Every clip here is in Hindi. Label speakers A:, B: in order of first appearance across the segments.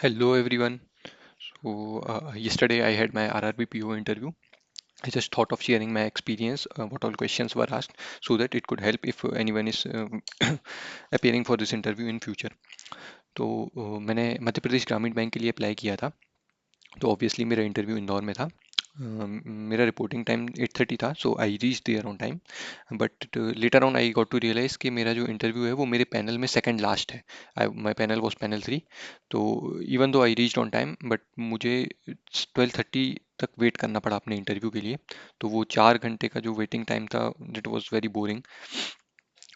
A: Hello everyone. Yesterday I had my RRB PO interview. I just thought of sharing my experience, what all questions were asked, so that it could help if anyone is appearing for this interview in future. तो मैंने मध्य प्रदेश ग्रामीण बैंक के लिए अप्लाई किया था। तो ऑब्वियसली मेरा इंटरव्यू इंदौर में था। मेरा रिपोर्टिंग टाइम 8:30 था, so I reach there on time. But later on I got to realize कि मेरा जो इंटरव्यू है वो मेरे पैनल में सेकंड लास्ट है। माई पैनल वॉज पैनल 3। तो even though I reached on time, but मुझे 12:30 तक वेट करना पड़ा अपने इंटरव्यू के लिए। तो वो 4 घंटे का जो वेटिंग टाइम था, it was very boring.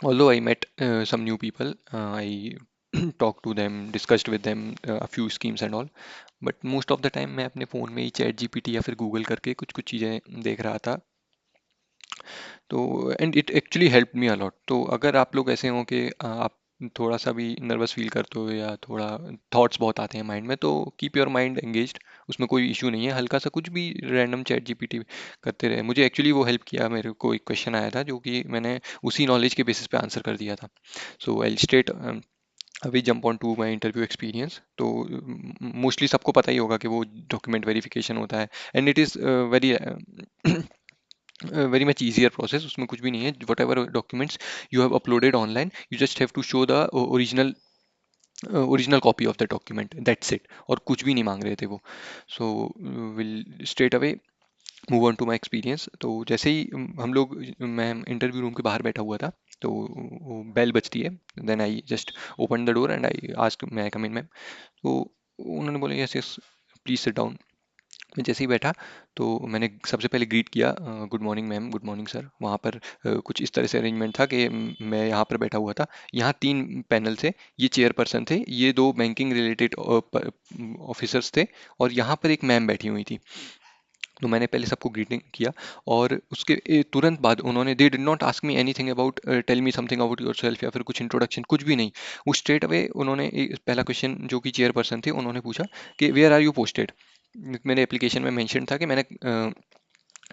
A: Although I met some new people, I talked to them, discussed with them a few schemes and all. But most of the time मैं अपने फ़ोन में ही चैट जीपीटी या फिर गूगल करके कुछ कुछ चीज़ें देख रहा था। तो and it actually help me a lot. तो अगर आप लोग ऐसे हो कि आप थोड़ा सा भी नर्वस फील करते हो या थोड़ा थॉट्स बहुत आते हैं माइंड में, तो कीप योर माइंड एंगेज्ड। उसमें कोई इशू नहीं है, हल्का सा कुछ भी रैंडम चैट जीपीटी करते रहे। मुझे एक्चुअली वो हेल्प किया। मेरे को एक क्वेश्चन आया था जो कि मैंने उसी नॉलेज के बेसिस पे आंसर कर दिया था। सो आई स्टेट अभी jump on to my interview experience. तो मोस्टली सबको पता ही होगा कि वो डॉक्यूमेंट वेरिफिकेशन होता है, and it is very very much easier process. उसमें कुछ भी नहीं है। Whatever documents you have uploaded online, you just have to show the original copy of the document, that's it. और कुछ भी नहीं मांग रहे थे वो। So will straight away move on to my experience. तो जैसे ही हम लोग, मैं इंटरव्यू रूम के बाहर बैठा हुआ था, तो बेल बजती है। Then I just open the door and I ask may I come in ma'am. तो उन्होंने बोला yes yes please sit down. मैं जैसे ही बैठा, तो मैंने सबसे पहले ग्रीट किया, good morning ma'am, good morning sir. वहाँ पर कुछ इस तरह से अरेंजमेंट था कि मैं यहाँ पर बैठा हुआ था। यहाँ 3 पैनल थे। ये चेयरपर्सन थे, ये 2 बैंकिंग रिलेटेड ऑफिसर्स थे, और यहाँ पर एक मैम बैठी हुई थी। तो मैंने पहले सबको ग्रीटिंग किया, और उसके तुरंत बाद उन्होंने, they did not ask me anything about, tell me something about yourself या फिर कुछ इंट्रोडक्शन, कुछ भी नहीं। वो स्ट्रेट अवे उन्होंने पहला क्वेश्चन, जो कि चेयरपर्सन थे, उन्होंने पूछा कि वेयर आर यू पोस्टेड। मेरे एप्लीकेशन में मेंशन था कि मैंने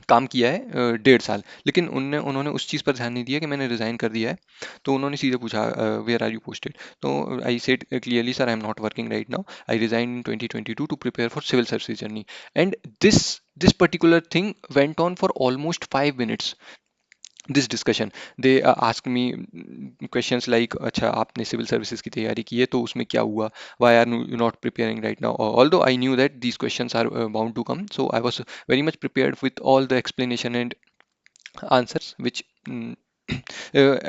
A: काम किया है 1.5 साल, लेकिन उन्होंने उस चीज़ पर ध्यान नहीं दिया कि मैंने रिज़ाइन कर दिया है। तो उन्होंने सीधे पूछा वेयर आर यू पोस्टेड। तो I said clearly sir, I am not working right now, I resign in 2022 to prepare for civil service journey. And this particular thing went on for almost 5 minutes, this discussion. They ask me questions like, अच्छा आपने सिविल सर्विसेज की तैयारी की है तो उसमें क्या हुआ, why are you not preparing right now. Although I knew that these questions are bound to come, so I was very much prepared with all the explanation and answers which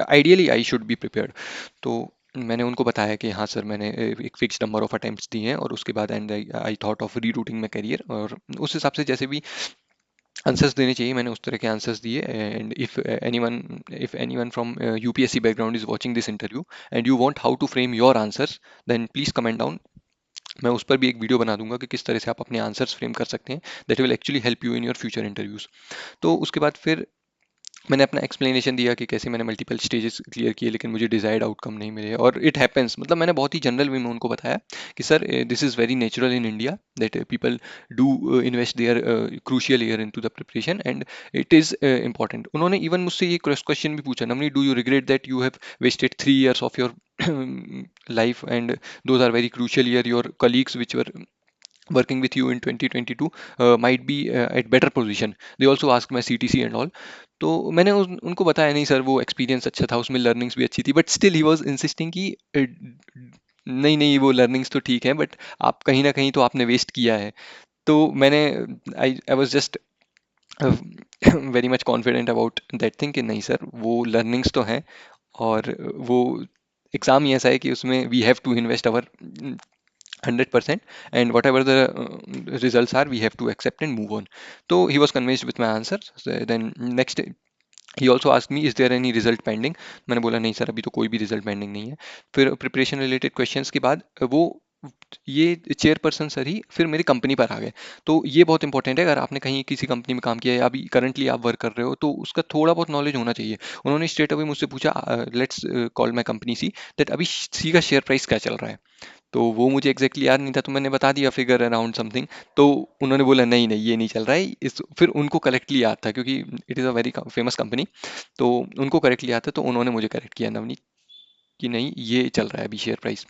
A: ideally I should be prepared. तो मैंने उनको बताया कि हाँ सर, मैंने एक फिक्स नंबर ऑफ अटेम्प्ट्स दिए हैं, और उसके बाद and I thought of rerouting my career, और उस हिसाब से जैसे भी आंसर्स देने चाहिए मैंने उस तरह के आंसर्स दिए। And if anyone from UPSC background is watching this interview and you want how to frame your answers, then please comment down. मैं उस पर भी एक वीडियो बना दूंगा कि किस तरह से आप अपने आंसर्स फ्रेम कर सकते हैं, that will actually help you in your future interviews. तो उसके बाद फिर मैंने अपना एक्सप्लेनेशन दिया कि कैसे मैंने मल्टीपल स्टेजेस क्लियर किए, लेकिन मुझे डिजायर्ड आउटकम नहीं मिले, और इट हैपेंस। मतलब मैंने बहुत ही जनरल वे में उनको बताया कि sir, this is very natural in India that people do invest their crucial year into the preparation, and it is important. उन्होंने इवन मुझसे ये क्रॉस क्वेश्चन भी पूछा, नमनी do you regret that you have wasted 3 years of your life, and those are very crucial year, your colleagues which were working with you in 2022 might be at better position. They also asked my CTC and all. तो मैंने उनको बताया, नहीं सर, वो एक्सपीरियंस अच्छा था, उसमें लर्निंग्स भी अच्छी थी, but still he was insisting कि नहीं नहीं, वो लर्निंग्स तो ठीक है, बट आप कहीं ना कहीं तो आपने वेस्ट किया है। तो मैंने, I was just very much confident about that thing कि नहीं सर, वो लर्निंग्स तो हैं, और वो एग्ज़ाम ही ऐसा है कि उसमें we have to invest our 100%, and whatever the results are, we have to accept and move on. So he was convinced with my answers. So then next, he also ask me, is there any result pending. मैंने बोला नहीं सर, अभी तो कोई भी रिजल्ट पेंडिंग नहीं है। फिर प्रिपरेशन रिलेटेड क्वेश्चंस के बाद वो, ये चेयरपर्सन सर ही फिर मेरी कंपनी पर आ गए। तो ये बहुत इंपॉर्टेंट है, अगर आपने कहीं किसी कंपनी में काम किया है या अभी करंटली आप वर्क कर रहे हो, तो उसका थोड़ा बहुत नॉलेज होना चाहिए। उन्होंने स्ट्रेट अवे मुझसे पूछा, let's call my company C, that अभी सी का शेयर प्राइस क्या चल रहा है। तो वो मुझे एग्जैक्टली याद नहीं था, तो मैंने बता दिया फिगर अराउंड समथिंग। तो उन्होंने बोला नहीं नहीं, ये नहीं चल रहा है इस। फिर उनको करेक्टली याद था, क्योंकि it is a very famous company. तो उनको करेक्टली याद था, तो उन्होंने मुझे करेक्ट किया, नवनीत, कि नहीं ये चल रहा है अभी share price.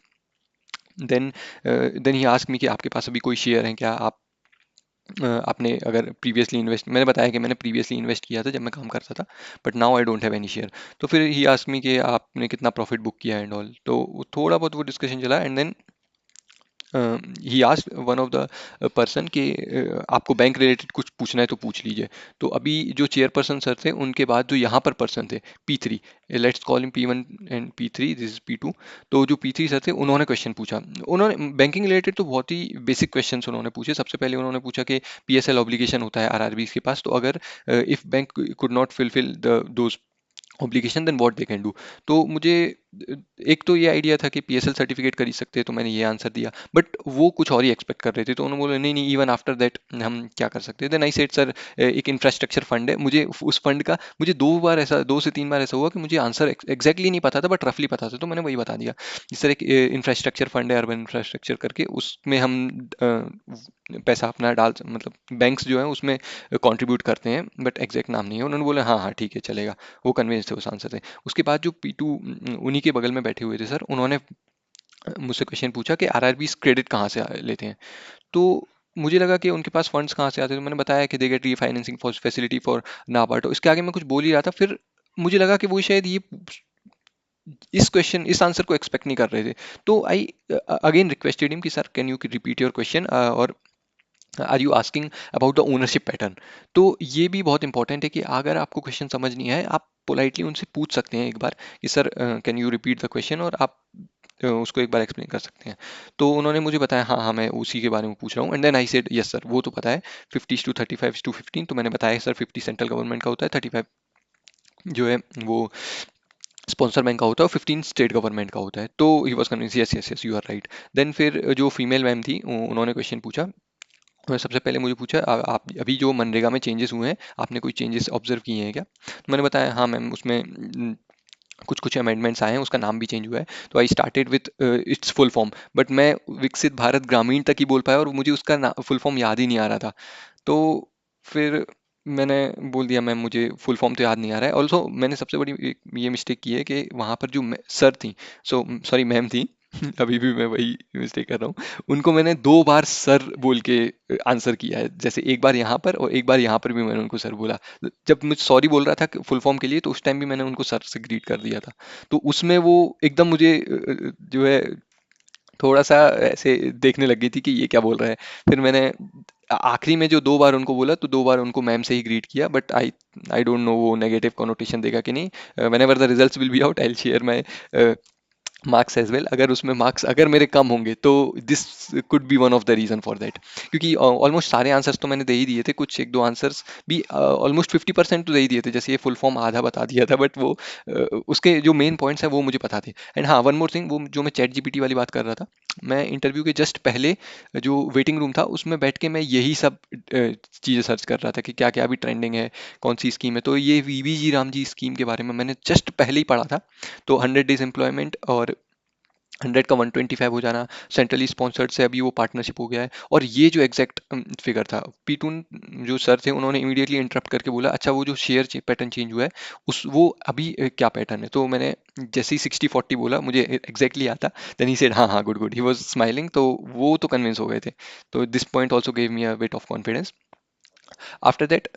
A: Then then he ask me कि आपके पास अभी कोई शेयर है क्या, आप आपने अगर प्रीवियसली इन्वेस्ट, मैंने बताया कि मैंने प्रीवियसली इन्वेस्ट किया था जब मैं काम करता था, but now I don't have any share. तो फिर ही आस्क मी कि आपने कितना प्रॉफिट बुक किया एंड ऑल, तो थोड़ा बहुत वो डिस्कशन चला, and then he asked one of the person कि आपको बैंक रिलेटेड कुछ पूछना है तो पूछ लीजिए। तो अभी जो चेयरपर्सन सर थे उनके बाद जो यहाँ पर पर्सन थे, P3, let's call him P1 and P3, this is P2। तो जो P3 सर थे उन्होंने क्वेश्चन पूछा, उन्होंने बैंकिंग रिलेटेड तो बहुत ही बेसिक क्वेश्चंस उन्होंने पूछे। सबसे पहले उन्होंने पूछा कि PSL ऑब्लिगेशन होता है आरआरबी के पास, तो अगर if bank could not fulfil the those obligation then what they can do. तो मुझे एक तो ये आइडिया था कि पीएसएल सर्टिफिकेट कर ही सकते हैं, तो मैंने ये आंसर दिया, बट वो कुछ और ही एक्सपेक्ट कर रहे थे, तो उन्होंने बोला नहीं नहीं, इवन आफ्टर दैट हम क्या कर सकते हैं। देन आई सेड सर, एक इंफ्रास्ट्रक्चर फंड है, मुझे उस फंड का, मुझे 2 बार ऐसा, 2 से 3 बार ऐसा हुआ कि मुझे आंसर एग्जैक्टली नहीं पता था, बट रफली पता था, तो मैंने वही बता दिया। इस तरह एक इंफ्रास्ट्रक्चर फंड है, अर्बन इंफ्रास्ट्रक्चर करके, उसमें हम पैसा अपना डाल, मतलब बैंक्स जो है उसमें कंट्रीब्यूट करते हैं, बट एग्जैक्ट नाम नहीं है। उन्होंने बोला हाँ हाँ ठीक है चलेगा, वो कन्विंस थे उस आंसर से। उसके बाद जो P2 उन्हीं के बगल में बैठे हुए थे सर, उन्होंने मुझसे क्वेश्चन पूछा कि आरआरबी क्रेडिट कहाँ से लेते हैं। तो मुझे लगा कि उनके पास फंड्स कहाँ से आते हैं, तो मैंने बताया कि they get refinancing for facility for NABARD. इसके आगे मैं कुछ बोल ही रहा था, फिर मुझे लगा कि वो शायद ये इस क्वेश्चन, इस आंसर को एक्सपेक्ट नहीं कर रहे थे। तो आई अगेन रिक्वेस्टेड हिम कि sir can you repeat your question, or are you asking about the ownership pattern. तो ये भी बहुत इंपॉर्टेंट है कि अगर आपको क्वेश्चन समझ नहीं आए, आप पोलाइटली उनसे पूछ सकते हैं एक बार कि sir can you repeat the question, और आप उसको एक बार एक्सप्लेन कर सकते हैं। तो उन्होंने मुझे बताया हाँ हाँ मैं उसी के बारे में पूछ रहा हूँ, and then I said yes sir, वो तो पता है 50 to 35 to 15। तो मैंने बताया सर 50 सेंट्रल गवर्नमेंट का होता है, 35 जो है वो स्पॉन्सर बैंक का होता है, और 15 स्टेट गवर्नमेंट का होता है। तो he was convince, yes yes yes you are right. Then फिर जो फीमेल मैम थी उन्होंने क्वेश्चन पूछा। सबसे पहले मुझे पूछा, आप अभी जो मनरेगा में चेंजेस हुए हैं, आपने कोई चेंजेस ऑब्जर्व किए हैं क्या। तो मैंने बताया हाँ मैम, उसमें कुछ कुछ अमेंडमेंट्स आए हैं, उसका नाम भी चेंज हुआ है। तो I started with its full form, but मैं विकसित भारत ग्रामीण तक ही बोल पाया, और मुझे उसका फुल फॉर्म याद ही नहीं आ रहा था। तो फिर मैंने बोल दिया मैम मुझे फुल फॉर्म तो याद नहीं आ रहा है। ऑल्सो मैंने सबसे बड़ी ये मिस्टेक की है कि वहाँ पर जो सर थी, सॉरी मैम थी, अभी भी मैं वही मिस्टेक कर रहा हूँ, उनको मैंने 2 बार सर बोल के आंसर किया है। जैसे एक बार यहाँ पर और एक बार यहाँ पर भी मैंने उनको सर बोला। जब मैं सॉरी बोल रहा था फुल फॉर्म के लिए, तो उस टाइम भी मैंने उनको सर से ग्रीट कर दिया था। तो उसमें वो एकदम मुझे जो है थोड़ा सा ऐसे देखने लग गई थी कि ये क्या बोल रहा है। फिर मैंने आखिरी में जो 2 बार उनको बोला, तो 2 बार उनको मैम से ही ग्रीट किया, but I I don't know वो नेगेटिव कॉनोटेशन देगा कि नहीं। Whenever the results will be out I will share my marks as well. अगर उसमें मार्क्स अगर मेरे कम होंगे, तो this could be one of the reason for that, क्योंकि ऑलमोस्ट सारे आंसर्स तो मैंने दे ही दिए थे, कुछ एक दो आंसर्स भी ऑलमोस्ट 50% तो दे ही दिए थे। जैसे ये फुल फॉर्म आधा बता दिया था, बट वो उसके जो मेन पॉइंट्स हैं वो मुझे पता थे। एंड हाँ, वन मोर थिंग, वो जो मैं चैट जीपीटी वाली बात कर रहा था, मैं इंटरव्यू के जस्ट पहले जो वेटिंग रूम था उसमें बैठ के मैं यही सब चीज़ें सर्च कर रहा था कि क्या क्या अभी ट्रेंडिंग है, कौन सी स्कीम है। तो ये वीवीजी राम जी स्कीम के बारे में मैंने जस्ट पहले ही पढ़ा था। तो 100 डेज एम्प्लॉयमेंट और 100 का 125 हो जाना, सेंट्रली स्पॉन्सर्ड से अभी वो पार्टनरशिप हो गया है। और ये जो एग्जैक्ट फिगर था, पीटून जो सर थे उन्होंने इमीडिएटली इंटरप्ट करके बोला अच्छा वो जो शेयर पैटर्न चेंज हुआ है उस वो अभी क्या पैटर्न है। तो मैंने जैसे ही 60-40 बोला, मुझे एग्जैक्टली आता, देन ही सेड हाँ हाँ good good, he was smiling. तो वो तो कन्विंस हो गए थे। तो this point also gave me a bit of confidence. After that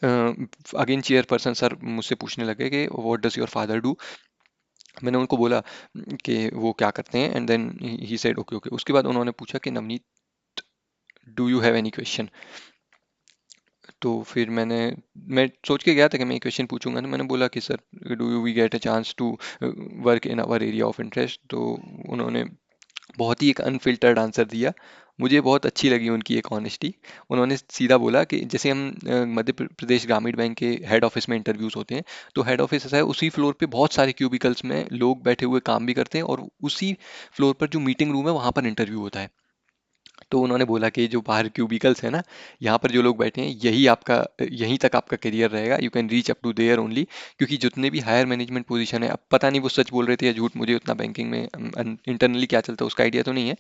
A: again chairperson sir मुझसे पूछने लगे कि what does your father do. मैंने उनको बोला कि वो क्या करते हैं, and then he said okay okay. उसके बाद उन्होंने पूछा कि Navneet, do you have any question. तो फिर मैं सोच के गया था कि मैं ये क्वेश्चन पूछूंगा, तो मैंने बोला कि sir do you we get a chance to work in our area of interest. तो उन्होंने बहुत ही एक अनफिल्टर्ड आंसर दिया। मुझे बहुत अच्छी लगी उनकी एक ऑनेस्टी। उन्होंने सीधा बोला कि जैसे हम मध्य प्रदेश ग्रामीण बैंक के हेड ऑफिस में इंटरव्यूज होते हैं, तो हेड ऑफिस ऐसा है, उसी फ्लोर पे बहुत सारे क्यूबिकल्स में लोग बैठे हुए काम भी करते हैं, और उसी फ्लोर पर जो मीटिंग रूम है वहाँ पर इंटरव्यू होता है। तो उन्होंने बोला कि जो बाहर क्यूबिकल्स है ना, यहाँ पर जो लोग बैठे हैं, यही आपका, यहीं तक आपका करियर रहेगा, you can reach up to there only. क्योंकि जितने भी हायर मैनेजमेंट पोजीशन है, अब पता नहीं वो सच बोल रहे थे या झूठ, मुझे उतना बैंकिंग में इंटरनली क्या चलता है उसका आइडिया तो नहीं है,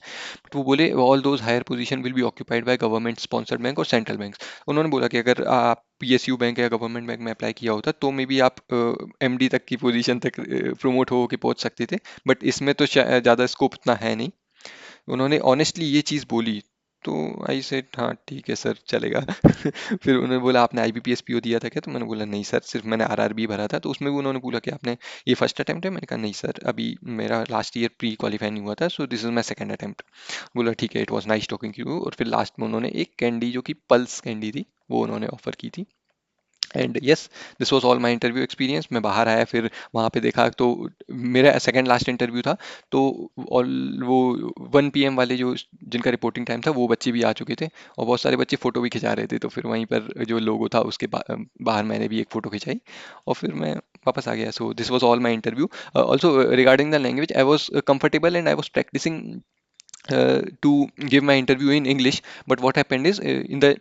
A: बट वो बोले all those higher position will be occupied by government sponsored bank और सेंट्रल बैंक। उन्होंने बोला कि अगर आप पीएसयू बैंक या गवर्नमेंट बैंक में अप्लाई किया होता, तो मे बी आप एमडी तक की पोजीशन तक प्रमोट हो के पहुंच सकते थे, बट इसमें तो ज़्यादा स्कोप उतना है नहीं। उन्होंने ऑनेस्टली ये चीज़ बोली। तो आई सेड हाँ ठीक है सर चलेगा। फिर उन्होंने बोला आपने आईबीपीएस पीओ दिया था क्या? तो मैंने बोला नहीं सर, सिर्फ मैंने आरआरबी भरा था। तो उसमें भी उन्होंने बोला कि आपने ये फर्स्ट अटेम्प्ट है? मैंने कहा नहीं सर, अभी मेरा लास्ट ईयर प्री क्वालिफाई नहीं हुआ था, so this is my second attempt. बोला ठीक है, it was nice talking to you. और फिर लास्ट में उन्होंने एक कैंडी जो कि पल्स कैंडी थी वो उन्होंने ऑफर की थी। And yes, this was all my interview experience. मैं बाहर आया, फिर वहाँ पे देखा तो मेरा सेकंड लास्ट इंटरव्यू था। तो ऑल वो 1 PM वाले जो जिनका रिपोर्टिंग टाइम था वो बच्चे भी आ चुके थे, और बहुत सारे बच्चे फ़ोटो भी खिंचा रहे थे। तो फिर वहीं पर जो लोगो था उसके बाहर मैंने भी एक फ़ोटो खिंचाई, और फिर मैं वापस आ गया। So this was all my interview. Also regarding the language, I was comfortable and I was practicing to give my interview in English. But what happened is, in the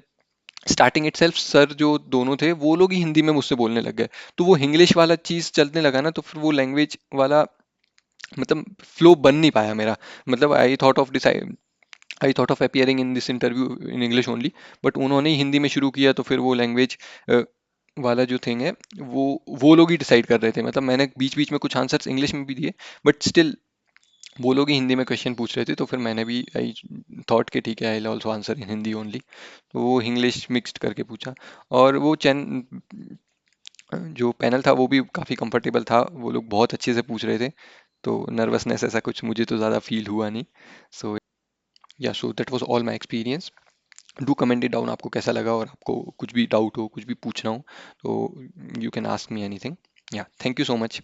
A: starting itself sir जो दोनों थे वो लोग ही हिंदी में मुझसे बोलने लग गए। तो वो इंग्लिश वाला चीज़ चलने लगा ना, तो फिर वो लैंग्वेज वाला मतलब फ्लो बन नहीं पाया मेरा। मतलब I thought of appearing in this interview in English only, but उन्होंने ही हिंदी में शुरू किया। तो फिर वो लैंग्वेज वाला जो थिंग है वो वो लोग ही डिसाइड कर रहे थे। मतलब मैंने बीच बीच में कुछ आंसर्स इंग्लिश में भी दिए, बट स्टिल वो लोग ही हिंदी में क्वेश्चन पूछ रहे थे। तो फिर मैंने भी आई थॉट कि ठीक है, I also answer in Hindi only. तो वो इंग्लिश मिक्स्ड करके पूछा। और वो चैन जो पैनल था वो भी काफ़ी कंफर्टेबल था, वो लोग बहुत अच्छे से पूछ रहे थे। तो नर्वसनेस ऐसा कुछ मुझे तो ज़्यादा फील हुआ नहीं। सो या, so that was all my experience. Do comment it down, आपको कैसा लगा, और आपको कुछ भी डाउट हो, कुछ भी पूछना हो, तो you can ask me anything. या, थैंक यू सो मच।